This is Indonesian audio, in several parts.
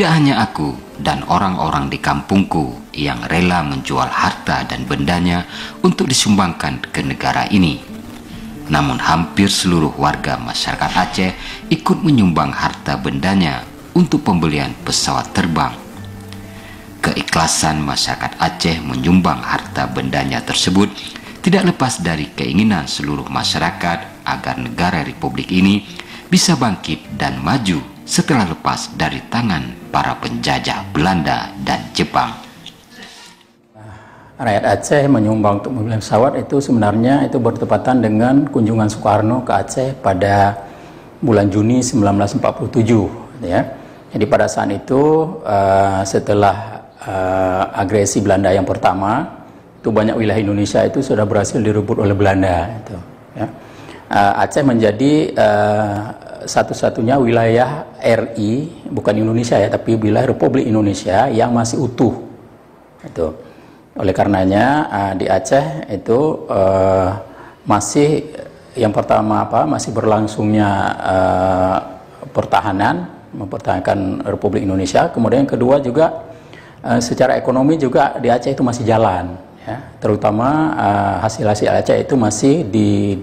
Tidak hanya aku dan orang-orang di kampungku yang rela menjual harta dan bendanya untuk disumbangkan ke negara ini. Namun hampir seluruh warga masyarakat Aceh ikut menyumbang harta bendanya untuk pembelian pesawat terbang. Keikhlasan masyarakat Aceh menyumbang harta bendanya tersebut tidak lepas dari keinginan seluruh masyarakat agar negara Republik ini bisa bangkit dan maju setelah lepas dari tangan para penjajah Belanda dan Jepang. Rakyat Aceh menyumbang untuk membeli pesawat itu sebenarnya itu bertepatan dengan kunjungan Soekarno ke Aceh pada bulan Juni 1947 ya. Jadi pada saat itu setelah agresi Belanda yang pertama, itu banyak wilayah Indonesia itu sudah berhasil direbut oleh Belanda itu ya. Aceh menjadi satu-satunya wilayah RI, bukan Indonesia ya, tapi wilayah Republik Indonesia yang masih utuh. Itu. Oleh karenanya di Aceh itu masih yang pertama masih berlangsungnya pertahanan, mempertahankan Republik Indonesia. Kemudian yang kedua juga secara ekonomi juga di Aceh itu masih jalan. Ya, terutama hasil-hasil Aceh itu masih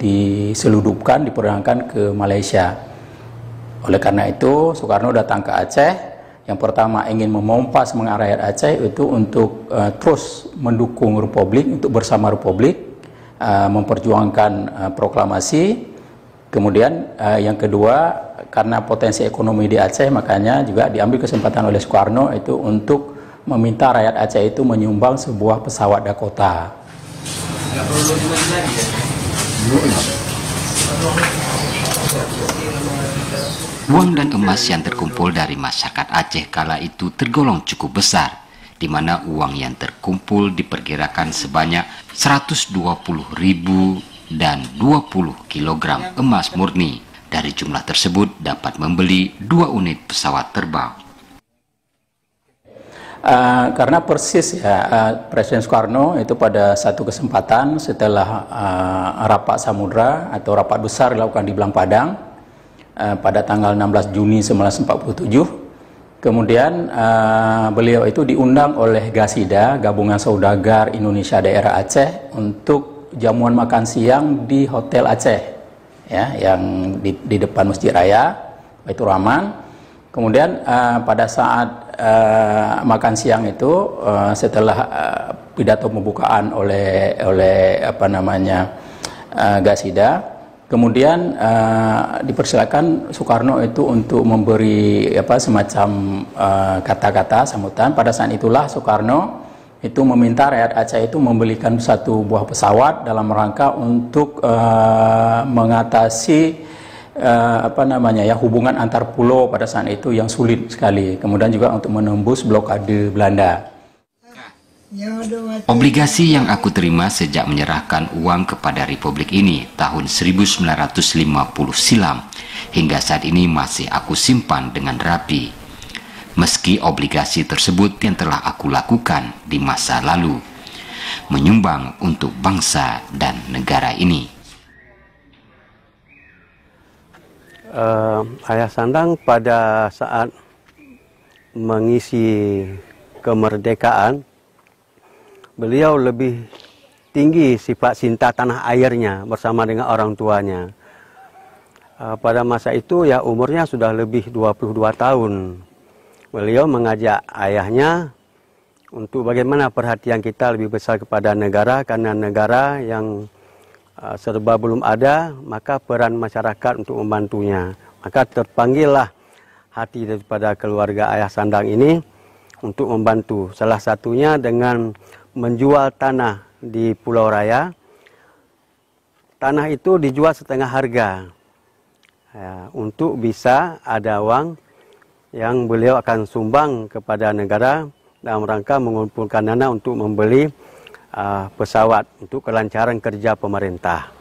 diseludupkan, diperdagangkan ke Malaysia. Oleh karena itu Soekarno datang ke Aceh, yang pertama ingin memompa semangat rakyat Aceh itu untuk terus mendukung Republik, untuk bersama Republik, memperjuangkan proklamasi. Kemudian yang kedua, karena potensi ekonomi di Aceh, makanya juga diambil kesempatan oleh Soekarno itu untuk meminta rakyat Aceh itu menyumbang sebuah pesawat Dakota. Uang dan emas yang terkumpul dari masyarakat Aceh kala itu tergolong cukup besar, di mana uang yang terkumpul diperkirakan sebanyak 120.000 dan 20 kg emas murni. Dari jumlah tersebut dapat membeli 2 unit pesawat terbang. Karena persis ya Presiden Soekarno itu pada satu kesempatan setelah rapat samudra atau rapat besar dilakukan di Belang Padang pada tanggal 16 Juni 1947, kemudian beliau itu diundang oleh GASIDA, Gabungan Saudagar Indonesia Daerah Aceh, untuk jamuan makan siang di Hotel Aceh ya, yang di depan Masjid Raya Baitur Rahman. Kemudian pada saat makan siang itu setelah pidato pembukaan oleh GASIDA, kemudian dipersilakan Soekarno itu untuk memberi semacam kata-kata sambutan. Pada saat itulah Soekarno itu meminta rakyat Aceh itu membelikan satu buah pesawat dalam rangka untuk mengatasi hubungan antar pulau pada saat itu yang sulit sekali, kemudian juga untuk menembus blokade Belanda. Obligasi yang aku terima sejak menyerahkan uang kepada Republik ini tahun 1950 silam hingga saat ini masih aku simpan dengan rapi. Meski obligasi tersebut yang telah aku lakukan di masa lalu, menyumbang untuk bangsa dan negara ini. Ayah Sandang pada saat mengisi kemerdekaan, beliau lebih tinggi sifat cinta tanah airnya bersama dengan orang tuanya. Pada masa itu ya umurnya sudah lebih 22 tahun. Beliau mengajak ayahnya untuk bagaimana perhatian kita lebih besar kepada negara, karena negara yang serba belum ada, maka peran masyarakat untuk membantunya. Maka terpanggillah hati daripada keluarga Ayah Sandang ini untuk membantu. Salah satunya dengan menjual tanah di Pulau Raya. Tanah itu dijual setengah harga ya, untuk bisa ada uang yang beliau akan sumbang kepada negara dalam rangka mengumpulkan dana untuk membeli pesawat untuk kelancaran kerja pemerintah.